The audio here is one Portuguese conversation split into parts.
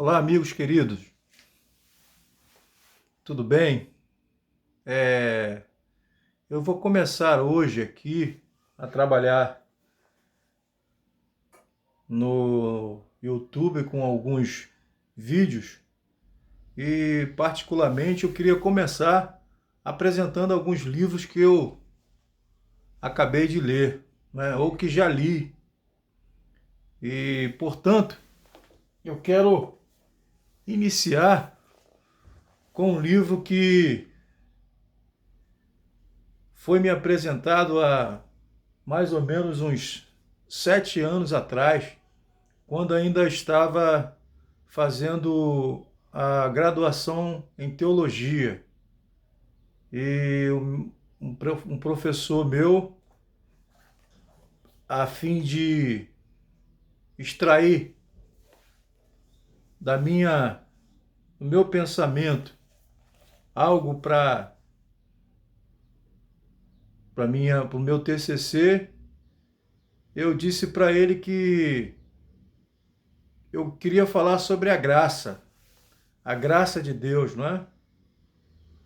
Olá, amigos queridos, tudo bem? Eu vou começar hoje aqui a trabalhar no YouTube com alguns vídeos e, particularmente, eu queria começar apresentando alguns livros que eu acabei de ler, né, ou que já li. E, portanto, eu quero iniciar com um livro que foi me apresentado há mais ou menos uns 7 anos atrás, quando ainda estava fazendo a graduação em teologia. E um professor meu, a fim de extrair do meu pensamento algo para o meu TCC, eu disse para ele que eu queria falar sobre a graça de Deus, não é?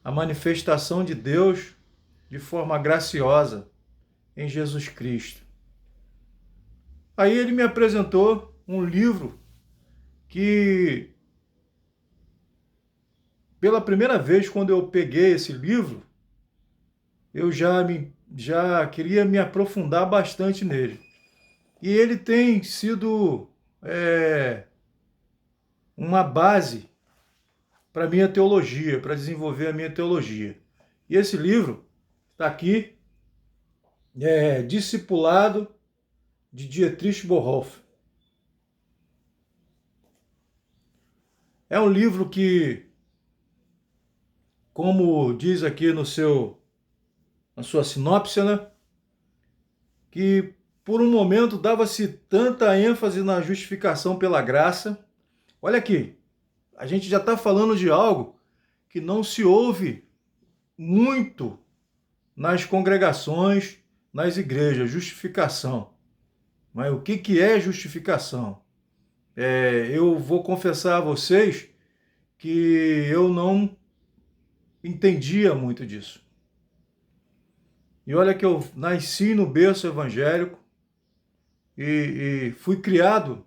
A manifestação de Deus de forma graciosa em Jesus Cristo. Aí ele me apresentou um livro que, pela primeira vez, quando eu peguei esse livro, eu já queria me aprofundar bastante nele. E ele tem sido uma base para a minha teologia, para desenvolver a minha teologia. E esse livro está aqui, Discipulado, de Dietrich Bonhoeffer. É um livro que, como diz aqui na sua sinopse, né, que por um momento dava-se tanta ênfase na justificação pela graça. Olha aqui, a gente já está falando de algo que não se ouve muito nas congregações, nas igrejas, justificação. Mas o que é justificação? Eu vou confessar a vocês que eu não entendia muito disso. E olha que eu nasci no berço evangélico e fui criado,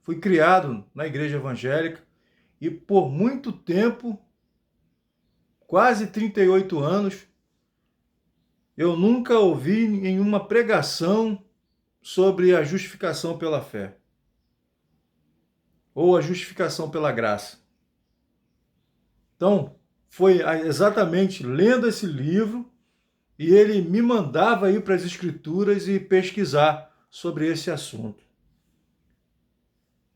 fui criado na igreja evangélica e por muito tempo, quase 38 anos, eu nunca ouvi nenhuma pregação sobre a justificação pela fé ou a justificação pela graça. Então, foi exatamente lendo esse livro e ele me mandava ir para as Escrituras e pesquisar sobre esse assunto.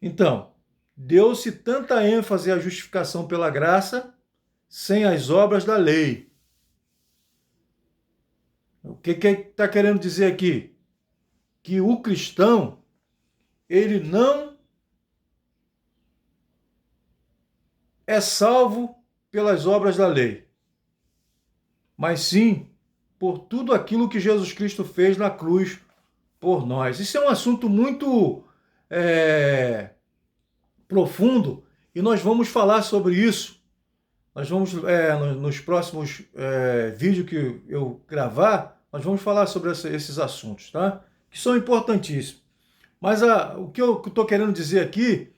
Então, deu-se tanta ênfase à justificação pela graça sem as obras da lei. O que está querendo dizer aqui? Que o cristão, ele não é salvo pelas obras da lei, mas sim por tudo aquilo que Jesus Cristo fez na cruz por nós. Isso é um assunto muito profundo e nós vamos falar sobre isso. Nós vamos, nos próximos vídeos que eu gravar, nós vamos falar sobre esses assuntos, tá? Que são importantíssimos. Mas o que eu estou querendo dizer aqui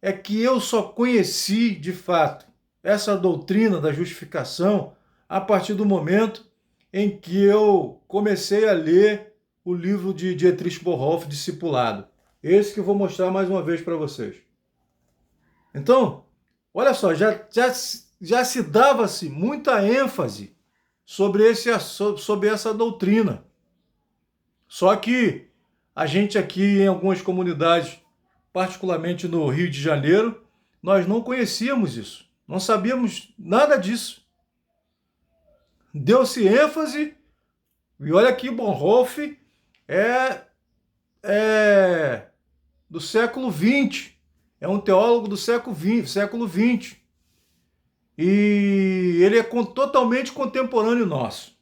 é que eu só conheci, de fato, essa doutrina da justificação a partir do momento em que eu comecei a ler o livro de Dietrich Bonhoeffer, Discipulado. Esse que eu vou mostrar mais uma vez para vocês. Então, olha só, já se dava-se muita ênfase sobre essa doutrina. Só que a gente aqui em algumas comunidades, particularmente no Rio de Janeiro, nós não conhecíamos isso. Não sabíamos nada disso. Deu-se ênfase, e olha que Bonhoeffer é do século XX. É um teólogo do século XX. E ele é totalmente contemporâneo nosso.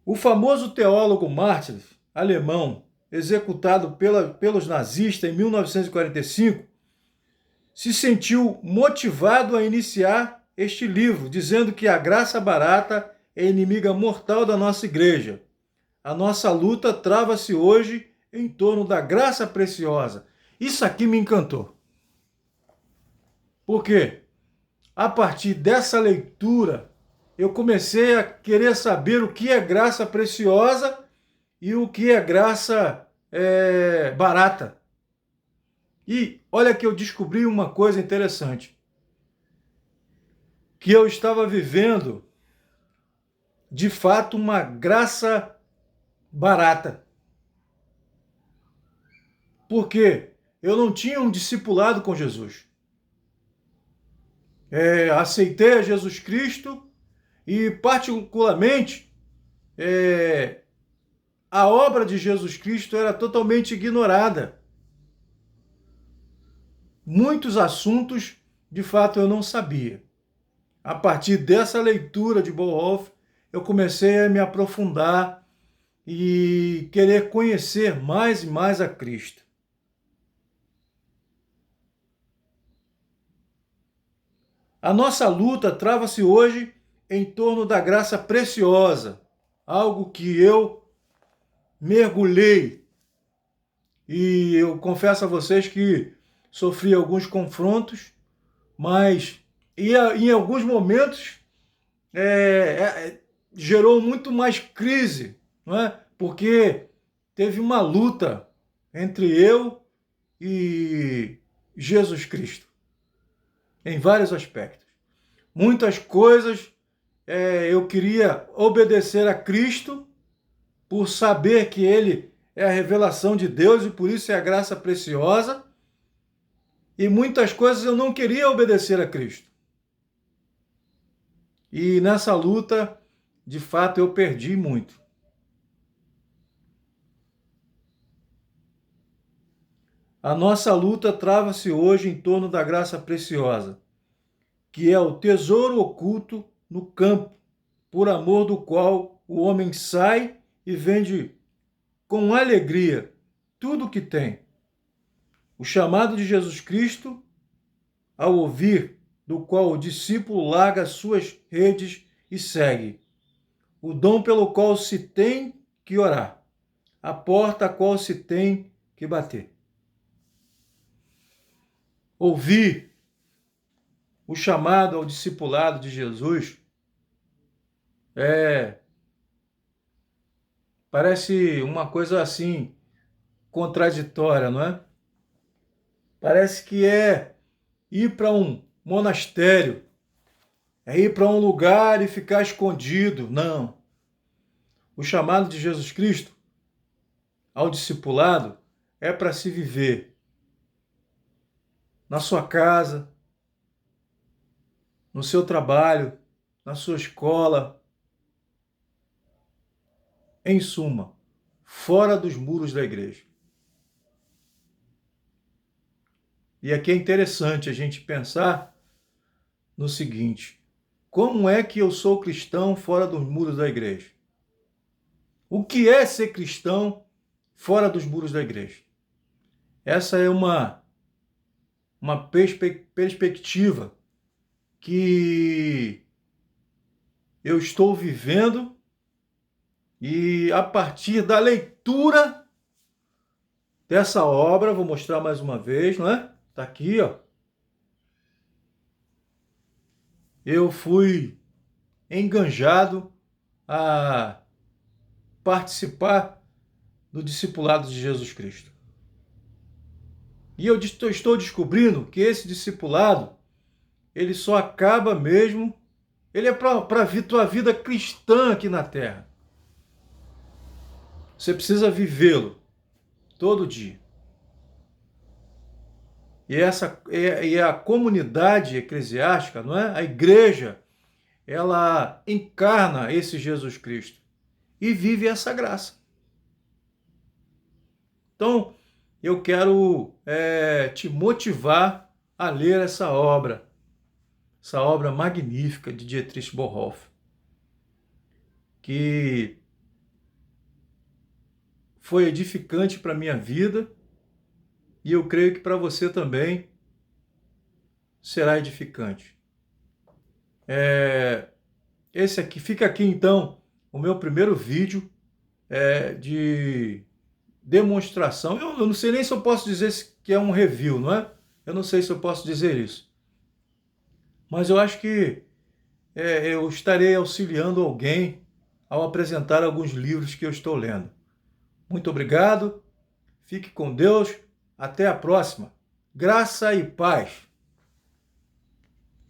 O famoso teólogo mártir alemão executado pelos nazistas em 1945, se sentiu motivado a iniciar este livro, dizendo que a graça barata é inimiga mortal da nossa igreja. A nossa luta trava-se hoje em torno da graça preciosa. Isso aqui me encantou. Por quê? A partir dessa leitura, eu comecei a querer saber o que é graça preciosa e o que é graça barata. E olha que eu descobri uma coisa interessante. Que eu estava vivendo, de fato, uma graça barata. Por quê? Eu não tinha um discipulado com Jesus. Aceitei a Jesus Cristo e, particularmente, a obra de Jesus Cristo era totalmente ignorada. Muitos assuntos, de fato, eu não sabia. A partir dessa leitura de Bonhoeffer, eu comecei a me aprofundar e querer conhecer mais e mais a Cristo. A nossa luta trava-se hoje em torno da graça preciosa, algo que eu mergulhei. E eu confesso a vocês que sofri alguns confrontos, mas em alguns momentos gerou muito mais crise, não é? Porque teve uma luta entre eu e Jesus Cristo, em vários aspectos. Muitas coisas eu queria obedecer a Cristo por saber que Ele é a revelação de Deus e por isso é a graça preciosa. E muitas coisas eu não queria obedecer a Cristo. E nessa luta, de fato, eu perdi muito. A nossa luta trava-se hoje em torno da graça preciosa, que é o tesouro oculto no campo, por amor do qual o homem sai e vende com alegria tudo o que tem. O chamado de Jesus Cristo, ao ouvir, do qual o discípulo larga suas redes e segue. O dom pelo qual se tem que orar. A porta a qual se tem que bater. Ouvir o chamado ao discipulado de Jesus parece uma coisa assim contraditória, não é? Parece que é ir para um monastério, é ir para um lugar e ficar escondido. Não. O chamado de Jesus Cristo ao discipulado é para se viver na sua casa, no seu trabalho, na sua escola, em suma, fora dos muros da igreja. E aqui é interessante a gente pensar no seguinte: como é que eu sou cristão fora dos muros da igreja? O que é ser cristão fora dos muros da igreja? Essa é uma perspectiva que eu estou vivendo e a partir da leitura dessa obra, vou mostrar mais uma vez, não é? Tá aqui, ó. Eu fui enganjado a participar do discipulado de Jesus Cristo. E eu estou descobrindo que esse discipulado, ele só acaba mesmo, ele é para a tua vida cristã aqui na Terra. Você precisa vivê-lo todo dia. E essa é a comunidade eclesiástica, não é? A igreja, ela encarna esse Jesus Cristo e vive essa graça. Então, eu quero te motivar a ler essa obra magnífica de Dietrich Bonhoeffer, que foi edificante para a minha vida e eu creio que para você também será edificante. Esse aqui, fica aqui então o meu primeiro vídeo de demonstração. Eu não sei nem se eu posso dizer que é um review, não é? Eu não sei se eu posso dizer isso. Mas eu acho que eu estarei auxiliando alguém ao apresentar alguns livros que eu estou lendo. Muito obrigado, fique com Deus, até a próxima. Graça e paz.